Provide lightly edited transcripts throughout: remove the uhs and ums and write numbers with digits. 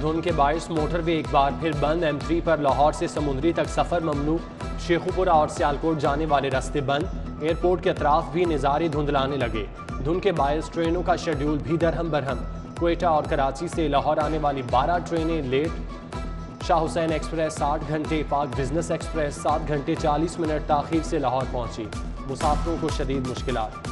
धुंध के बायस मोटरवे एक बार फिर बंद। M3 पर लाहौर से समुद्री तक सफर ममनू। शेखुपुरा और सियालकोट जाने वाले रास्ते बंद। एयरपोर्ट के अतराफ भी निजारे धुंधलाने लगे। धुंध के बायस ट्रेनों का शेड्यूल भी दरहम बरहम। क्वेटा और कराची से लाहौर आने वाली 12 ट्रेनें लेट। शाह हुसैन एक्सप्रेस 60 घंटे, पाक बिजनेस एक्सप्रेस 7 घंटे 40 मिनट ताखीर से लाहौर पहुंची। मुसाफिरों को शदीद मुश्किलात।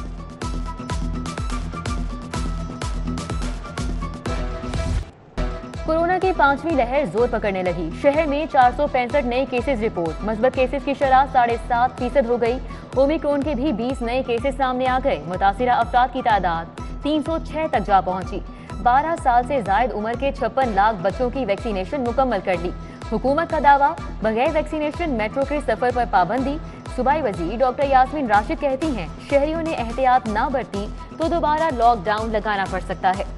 कोरोना की 5वीं लहर जोर पकड़ने लगी। शहर में 465 नए केसेस रिपोर्ट। मस्बत केसेस की शरह 7.5% हो गई। ओमिक्रॉन के भी 20 नए केसेस सामने आ गए। मुतासिरा अफराद की तादाद 306 तक जा पहुंची। 12 साल से जायद उम्र के 56 लाख बच्चों की वैक्सीनेशन मुकम्मल कर ली। हुकूमत का दावा, बगैर वैक्सीनेशन मेट्रो के सफर पर पाबंदी। सूबाई वजीर डॉक्टर यास्मीन राशिद कहती हैं, शहरियों ने एहतियात ना बरती तो दोबारा लॉकडाउन लगाना पड़ सकता है।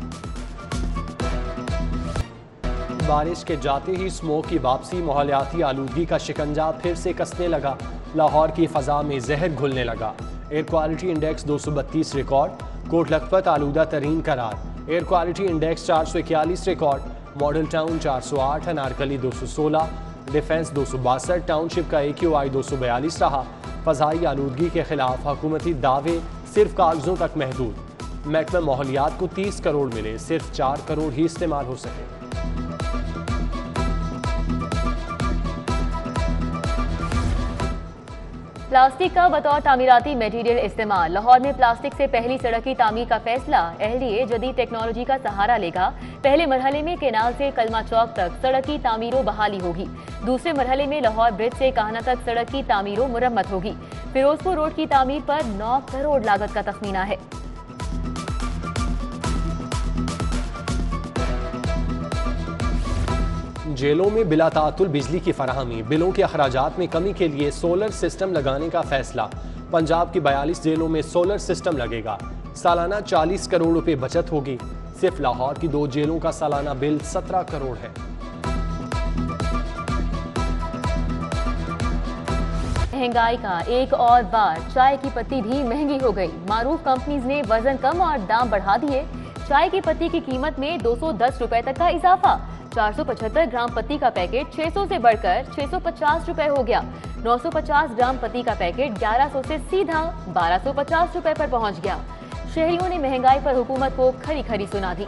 बारिश के जाते ही स्मोक की वापसी। माहौलियाती आलूदगी का शिकंजा फिर से कसने लगा। लाहौर की फजा में जहर घुलने लगा। Air quality index 232 record. Kot Lakhpat आलूदा तरीन करार। Air quality index 441 record. Model Town 408, Anarkali 216, Defence 262, Township का AQI 242 रहा। फजाई आलूदगी के खिलाफ हुकूमती दावे सिर्फ कागजों तक महदूद। महकमा माहौलियात को 30 करोड़ मिले, सिर्फ 4 करोड़ ही इस्तेमाल हो सके। प्लास्टिक का बतौर तामीराती मटेरियल इस्तेमाल। लाहौर में प्लास्टिक से पहली सड़क की तामीर का फैसला। LDA जदीद टेक्नोलॉजी का सहारा लेगा। पहले मरहले में केनाल से कलमा चौक तक सड़क की तामीरों बहाली होगी। दूसरे मरहले में लाहौर ब्रिज से काहना तक सड़क की तामीरों मुरम्मत होगी। फिरोजपुर रोड की तामीर पर 9 करोड़ लागत का तखमीना है। जेलों में बिला तातुल बिजली की फराहमी। बिलों के अखराजात में कमी के लिए सोलर सिस्टम लगाने का फैसला। पंजाब की 42 जेलों में सोलर सिस्टम लगेगा। सालाना 40 करोड़ रुपए बचत होगी। सिर्फ लाहौर की 2 जेलों का सालाना बिल 17 करोड़ है। महंगाई का एक और बार। चाय की पत्ती भी महंगी हो गई। मारूफ कंपनीज ने वजन कम और दाम बढ़ा दिए। चाय की पत्ती की कीमत में 210 रुपए तक का इजाफा। 475 ग्राम पत्ती का पैकेट 600 से बढ़कर 650 रुपए हो गया। 950 ग्राम पत्ती का पैकेट 1100 से सीधा 1250 रुपए पर पहुंच गया। शहरियों ने महंगाई पर हुकूमत को खरी खरी सुना दी।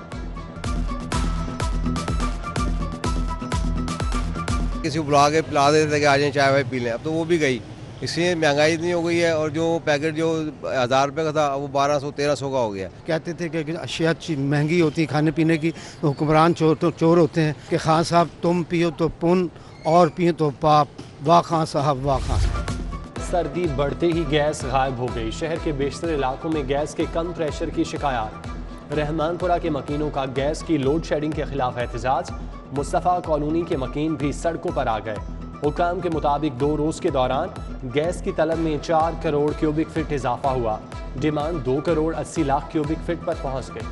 किसी को बुला के पिला देते थे कि आ जाए चाय वाय पी लें, अब तो वो भी गई। इसलिए महंगाई इतनी हो गई है और जो पैकेट जो 1000 रुपये का था वो 1200-1300 का हो गया। कहते थे कि अशिया महंगी होती है खाने पीने की तो हुक्मरान चोर होते हैं कि खान साहब तुम पियो तो पुन और पियो तो पाप। वाह खान साहब, वाह खान साहब। सर्दी बढ़ते ही गैस गायब हो गई। शहर के बेशतर इलाकों में गैस के कम प्रेशर की शिकायत। रहमानपुरा के मकीनों का गैस की लोड शेडिंग के खिलाफ एहतजाज। मुस्तफ़ा कॉलोनी के मकीन भी सड़कों पर आ गए। हुकाम के मुताबिक 2 रोज के दौरान गैस की तलब में 4 करोड़ क्यूबिक फीट इजाफा हुआ। Demand 2 crore 80 lakh cubic feet पर पहुंच गई।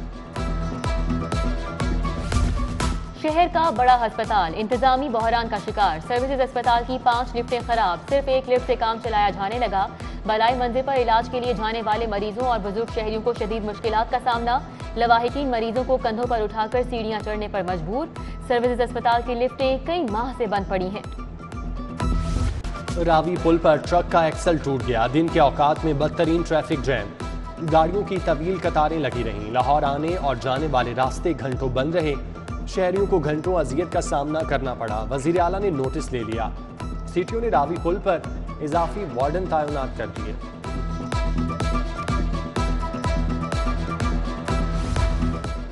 शहर का बड़ा अस्पताल इंतजामी बहरान का शिकार। सर्विसेज अस्पताल की 5 लिफ्टें खराब। सिर्फ एक लिफ्ट से काम चलाया जाने लगा। बलाई मंजिल पर इलाज के लिए जाने वाले मरीजों और बुजुर्ग शहरियों को शदीद मुश्किलात का सामना। लवाहिकीन मरीजों को कंधों पर उठाकर सीढ़ियां चढ़ने पर मजबूर। सर्विसेज अस्पताल की लिफ्टें कई माह से बंद पड़ी हैं। रावी पुल पर ट्रक का एक्सल टूट गया। दिन के औकात में बदतरीन ट्रैफिक जैम। गाड़ियों की तवील कतारें लगी रहीं। लाहौर आने और जाने वाले रास्ते घंटों बंद रहे। शहरियों को घंटों अजियत का सामना करना पड़ा। वजीर आला ने नोटिस ले लिया। सीटीओ ने रावी पुल पर इजाफी वार्डन तैनात कर दिए।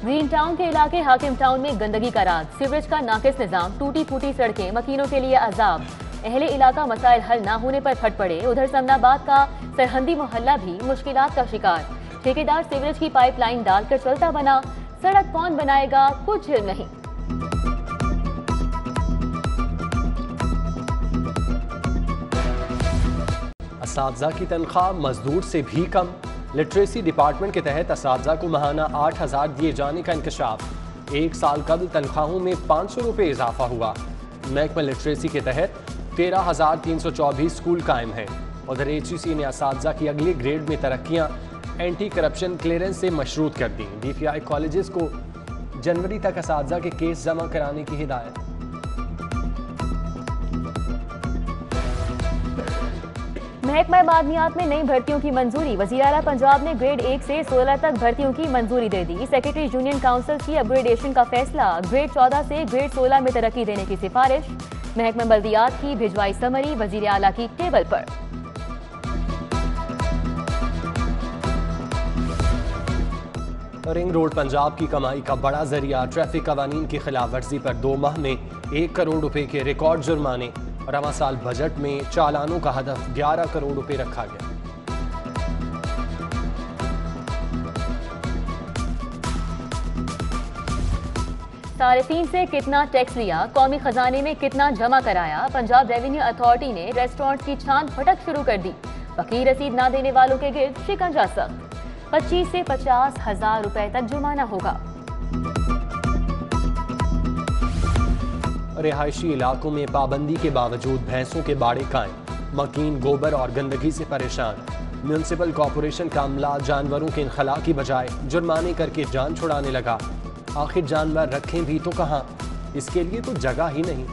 ग्रीन टाउन के इलाके हाकिम टाउन में गंदगी का राज। सीवरेज का नाकिस निजाम, टूटी फूटी सड़कें मकीनों के लिए अजाब। अहले इलाका मसाइल हल ना होने पर फट पड़े। उधर समनाबाद का सरहंदी मोहल्ला भी मुश्किलात का शिकार। ठेकेदार सीवरेज की पाइपलाइन डालकर चलता बना। सड़क कौन बनाएगा, कुछ इल्म नहीं। असातिज़ा की तनख्वाह मजदूर से भी कम। लिटरेसी डिपार्टमेंट के तहत असातिज़ा को माहाना 8000 दिए जाने का इंकशाफ। 1 साल कबल तनख्वाहों में 500 रुपये इजाफा हुआ। महकमा लिटरेसी के तहत 13,324 स्कूल कायम हैं। उधर HEC ने असातिज़ा की अगले ग्रेड में तरक्कियाँ एंटी करप्शन क्लियरेंस से मशरूत कर दी। DPI कॉलेजेस को जनवरी तक असातिज़ा के केस जमा कराने की हिदायत। महकमा मादनियात में नई भर्तियों की मंजूरी। वज़ीर आला पंजाब ने ग्रेड 1 से 16 तक भर्तियों की मंजूरी दे दी। सेक्रेटरी यूनियन काउंसिल की अपग्रेडेशन का फैसला। ग्रेड 14 से ग्रेड 16 में तरक्की देने की सिफारिश। महकमा बल्दियात की भिजवाई समरी वज़ीर आला की टेबल पर। रिंग रोड पंजाब की कमाई का बड़ा जरिया। ट्रैफिक कवानीन की खिलाफ वर्जी पर 2 माह में 1 करोड़ रुपए के रिकॉर्ड जुर्माने। रवा साल बजट में चालानों का हदफ 11 करोड़ रुपए रखा गया। सारिफीन से कितना टैक्स लिया, कौमी खजाने में कितना जमा कराया। पंजाब रेवेन्यू अथॉरिटी ने रेस्टोरेंट की छान फटक शुरू कर दी। बाकी रसीद ना देने वालों के गिर्द शिकंजा सख्त। 25 से 50 हजार रुपए तक जुर्माना होगा। रिहायशी इलाकों में पाबंदी के बावजूद भैंसों के बाड़े कायम। मकीन गोबर और गंदगी से परेशान। म्यूनिसिपल कॉरपोरेशन का अमला जानवरों के इनखला की बजाय जुर्माने करके जान छुड़ाने लगा। आखिर जानवर रखें भी तो कहां, इसके लिए तो जगह ही नहीं।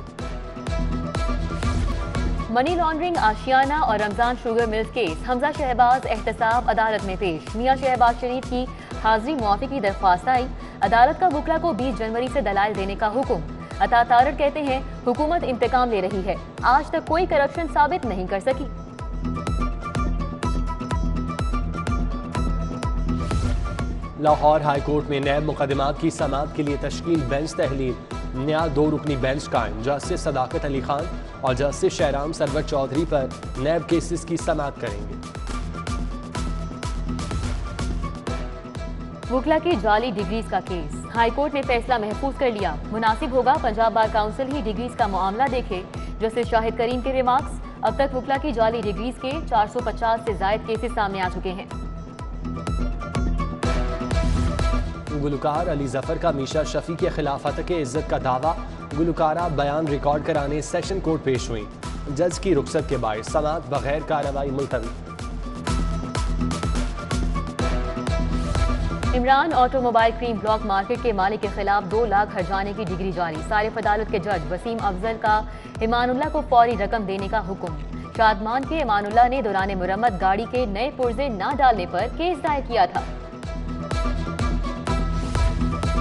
मनी लॉन्ड्रिंग, आशियाना और Ramzan sugar mills case. Hamza Shahbaz एहतसाब अदालत में पेश। मियां शहबाज शरीफ की हाजिरी मुआफी की दरख्वास्त आई। अदालत का वकला को 20 जनवरी से दलाइल देने का हुक्म। अता तारड़ कहते हैं हुकूमत इंतकाम ले रही है, आज तक कोई करप्शन साबित नहीं कर सकी। लाहौर हाई कोर्ट में नैब मुकदमात की समाअत के लिए तश्कील बेंच तहलील। नया 2 रुकनी बेंच कायम। जस्टिस सदाकत अली खान और जस्टिस शहराम सरवर चौधरी पर नैब केसेस की समाअत करेंगे। वकला की जाली डिग्रीज का केस। हाई कोर्ट ने फैसला महफूज कर लिया। मुनासिब होगा पंजाब बार काउंसिल ही डिग्रीज का मामला देखे। जस्टिस शाहिद करीम के रिमार्क्स। अब तक वकला की जाली डिग्रीज के 450 से जायद केसेस सामने आ चुके हैं। गुलकार अली जफर का मीशा शफी के खिलाफ हतक इज्जत का दावा। गुलकारा बयान रिकॉर्ड कराने सेशन कोर्ट पेश हुई। जज की रुखसत के बायस समाअत बगैर कार्रवाई मुलतवी। Imran automobile Karim block market के मालिक के खिलाफ 2 लाख हर्जाने की डिग्री जारी। सारिफ अदालत के जज वसीम अफजल का इमानुल्लाह को फौरी रकम देने का हुक्म। शादमान के इमानुल्लाह ने दौरान मुरम्मत गाड़ी के नए पुर्जे न डालने पर केस दायर किया था।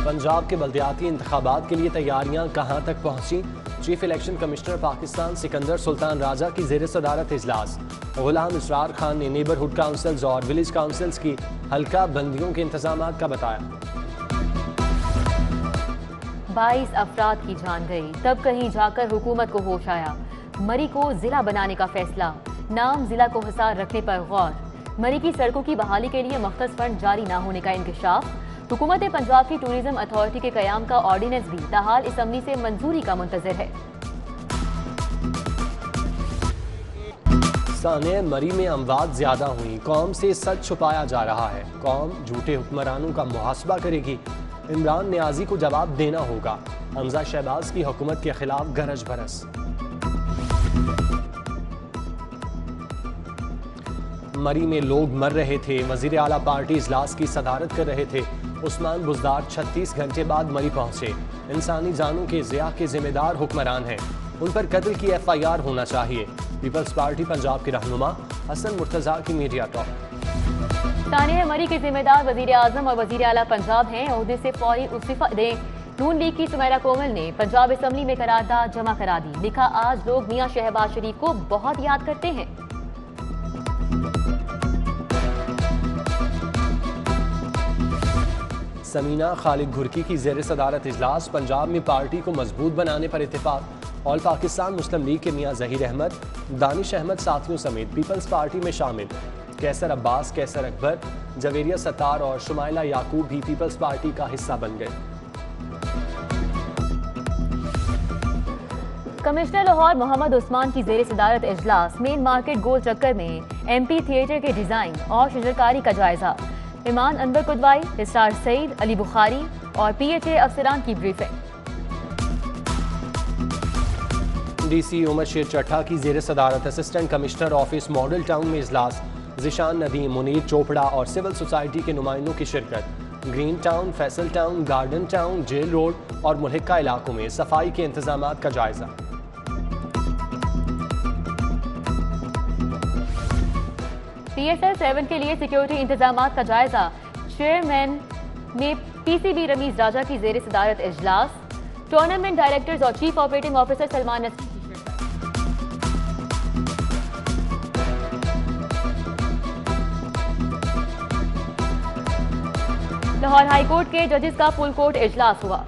पंजाब के बल्दियाती इंतखाबात के लिए तैयारियां कहां तक पहुंची। Chief election commissioner Pakistan Sikandar Sultan Raja की जेर सदारत इजलास। गुलाम इसरार खान ने नेबरहुड काउंसिल्स और विलेज काउंसिल्स की हल्का बंदियों के इंतजाम का बताया। 22 अफराद की जान गई, तब कहीं जाकर हुकूमत को होश आया। मरी को जिला बनाने का फैसला। नाम जिला को हिसार रखने पर गौर। मरी की सड़कों की बहाली के लिए मख्तस फंड जारी न होने का इंकशाफ। हुकूमत पंजाब की टूरिज्म अथॉरिटी के कयाम का ऑर्डिनेंस भी ताहाल असम्बली से मंजूरी का मुंतजर है। साने मरी में अमवात ज्यादा हुई। कौम से सच छुपाया जा रहा है। कौम झूठे हुक्मरानों का मुहासबा करेगी। इमरान नियाजी को जवाब देना होगा। हमजा शहबाज की हुकूमत के खिलाफ गरज बरस। मरी में लोग मर रहे थे। वजीर आला पार्टी इजलास की सदारत कर रहे थे। उस्मान बुजदार 36 घंटे बाद मरी पहुंचे। इंसानी जानों के ज़िया के जिम्मेदार हुक्मरान हैं। उन पर कत्ल की FIR होना चाहिए। पीपल्स पार्टी पंजाब के रहनुमा हसन मुर्तजा की मीडिया टॉक। तानिया मरी के जिम्मेदार वजीर आजम और वजीर आला पंजाब हैं। ओहदे से फौरी इस्तीफा दें। नून लीग की सुमेरा कोमल ने पंजाब असम्बली में करारदाद जमा करा दी। लिखा, आज लोग मियां शहबाज शरीफ को बहुत याद करते हैं। समीना खालिद घुरकी की जेर सदारत इजलास। पंजाब में पार्टी को मजबूत बनाने पर इत्तेफाक। ऑल पाकिस्तान मुस्लिम लीग के मियां जहीर अहमद, दानिश अहमद साथियों समेत पीपल्स पार्टी में शामिल। कैसर अब्बास, कैसर अकबर, जवेरिया सत्तार और शुमाइला याकूब भी पीपल्स पार्टी का हिस्सा बन गए। कमिश्नर लाहौर मोहम्मद उस्मान की जेर सदारत इजलास। मेन मार्केट गोल चक्कर में MP थिएटर के डिजाइन और शजरकारी का जायजा। इमान अनवर कुदवाई, इस्रार सईद, अली बुखारी और PHA अफसरान की ब्रीफिंग। DC उमर शेर चट्ठा की जेर सदारत assistant commissioner office model town में इजलास। जिशान नदीम, मुनीर चोपड़ा और सिविल सोसाइटी के नुमाइंदों की शिरकत। Green town, Faisal town, garden town, jail road और मुल्हिका इलाकों में सफाई के इंतजामात का जायजा। PSL 7 के लिए सिक्योरिटी इंतजामात का जायजा। चेयरमैन ने PCB रमीज राजा की जेर सदारत इजलास। टूर्नामेंट डायरेक्टर्स और chief operating officer Salman Nasri Lahore high court के जजेस का फुल कोर्ट इजलास हुआ।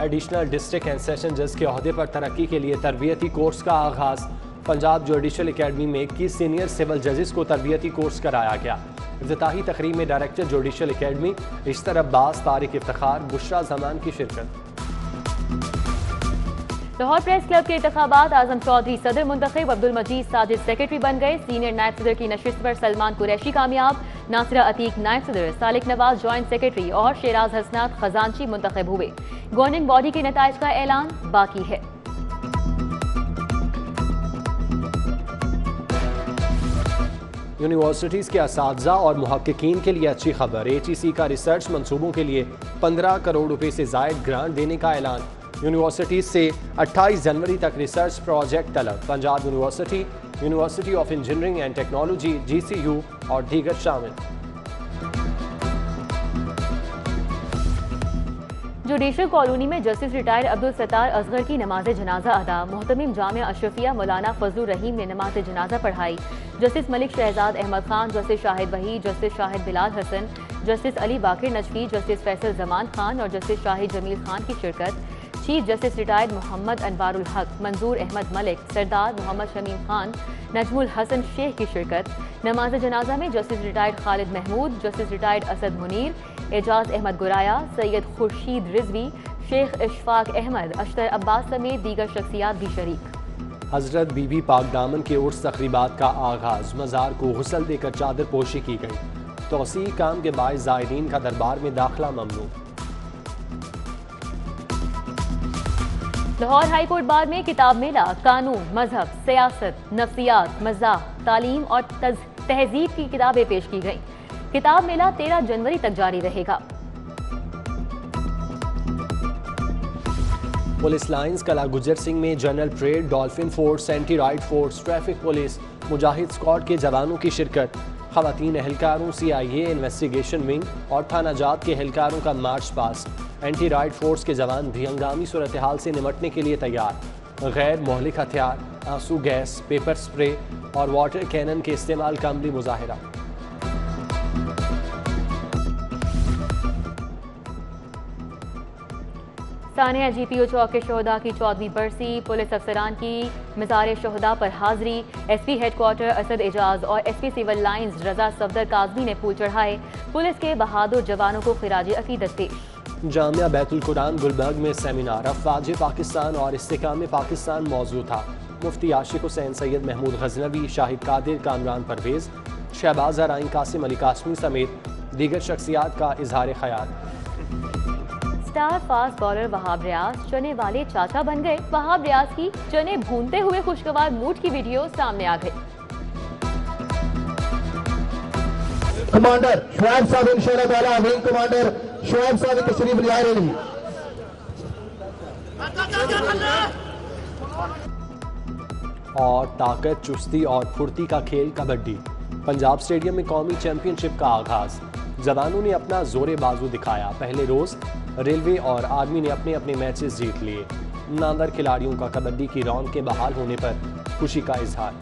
एडिशनल डिस्ट्रिक्ट एंड सेशन जज के ओहदे पर तरक्की के लिए तरबियती कोर्स का आगाज। पंजाब जुडिशल एकेडमी में 21 सीनियर सिविल जजेस को तरबियती कोर्स कराया गया। इफ्तिताही तकरीब में director judicial academy Ashtar Abbas, Tariq Iftikhar, Bushra Zaman की शिरकत। लाहौर प्रेस क्लब के इंतखाबात आजम चौधरी सदर मुंतखब, अब्दुल मजीद साजिद सेक्रेटरी बन गए। सीनियर नायब सदर की नशिस्त पर सलमान कुरैशी कामयाब। नासिरा अतीक नायब सदर, सालिक नवाज जॉइंट सेक्रेटरी और शेराज हसनात खजानची मुंतखब हुए। गवर्निंग बॉडी के नताइज का ऐलान बाकी है। यूनिवर्सिटीज़ के असातिज़ा और मुहक्किकीन के लिए अच्छी खबर। HEC का रिसर्च मंसूबों के लिए 15 करोड़ रुपए से ज़ायद ग्रांट देने का ऐलान। यूनिवर्सिटीज़ से 28 जनवरी तक रिसर्च प्रोजेक्ट तलब। Punjab university, university of engineering and technology GCU और दीगर शामिल। जुडिशल कॉलोनी में जस्टिस रिटायर्ड अब्दुल सत्तार असगर की नमाज जनाजा अदा। मोहतमिम जामिया अशरफिया मौलाना फजलुर रहीम ने नमाज जनाजा पढ़ाई। Justice Malik Shahzad Ahmad Khan, justice Shahid Waheed, justice Shahid Bilal Hassan, justice Ali Baqir Najafi, justice Faisal Zaman Khan और जस्टिस शाहिद जमील खान की शिरकत। Chief justice retired Mohammad Anwarul Haq, Manzoor Ahmad Malik, सरदार मोहम्मद शमीम खान, नजमुल हसन शेख की शिरकत। नमाज जनाजा में justice retired Khalid Mahmood, justice retired Asad Munir, Ejaz Ahmad Guraya, Syed Khurshid Rizvi, Sheikh Ishfaq Ahmad, Ashtar Abbas समेत दीगर शख्सियात भी शरीक। हजरत बीबी पाक दामन के उर्स तकरीबात का आगाज। मज़ार को गुस्ल देकर चादर पोशी की गई। तोसी काम के बायस ज़ायरीन का दरबार में दाखिला ममनू। लाहौर हाईकोर्ट बार में किताब मेला कानून, मजहब, सियासत, नफ्सियात, मज़ाह, तालीम और तहजीब की किताबें पेश की गईं। किताब मेला 13 जनवरी तक जारी रहेगा। पुलिस लाइंस कला गुजर सिंह में general parade, dolphin force, anti riot force, traffic police, Mujahid squad के जवानों की शिरकत। खवातीन एहलकारों, CIA इन्वेस्टिगेशन विंग और थाना जात के एहलकारों का march past. Anti riot force के जवान भी हंगामी सूरत हाल से निमटने के लिए तैयार। गैर मोहलिक हथियार, आंसू गैस, पेपर स्प्रे और वाटर कैनन के इस्तेमाल का अमली मुजाहिरा। सानिया GPO चौक के शोहदा की 14वीं बरसी। पुलिस अफसरान की मज़ार शोहदा पर हाजिरी। SP हेडक्वार्टर असद एजाज और SP सिविल लाइंस रजा सफदर काजमी ने फूल चढ़ाए। पुलिस के बहादुर जवानों को खिराज अकीदत पेश। जामिया बैतुल कुरान गुलबर्ग में सेमिनार अफवाज पाकिस्तान और इस्तेकाम पाकिस्तान मौजू था। मुफ्ती आशिक हुसैन, सैयद महमूद गजनवी, शाहिद कादिर, कामरान परवेज, शहबाज अराइन, कासिम अली कासमी समेत दीगर शख्सियात का इजहार ख्याल। Star fast bowler Wahab Riaz चने वाले चाचा बन गए। वहाब रियाज की चने भूनते हुए खुशगवार मूड की वीडियो सामने आ गई। कमांडर शुएब साहब इंशाअल्लाह ताला, विंग कमांडर शुएब साहब की तशरीफ ले रहे हैं। और ताकत, चुस्ती और फुर्ती का खेल कबड्डी। पंजाब स्टेडियम में कौमी चैंपियनशिप का आगाज। जवानों ने अपना जोरे बाजू दिखाया। पहले रोज रेलवे और आर्मी ने अपने अपने मैचेस जीत लिए। नामवर खिलाड़ियों का कबड्डी की रौनक के बहाल होने पर खुशी का इजहार।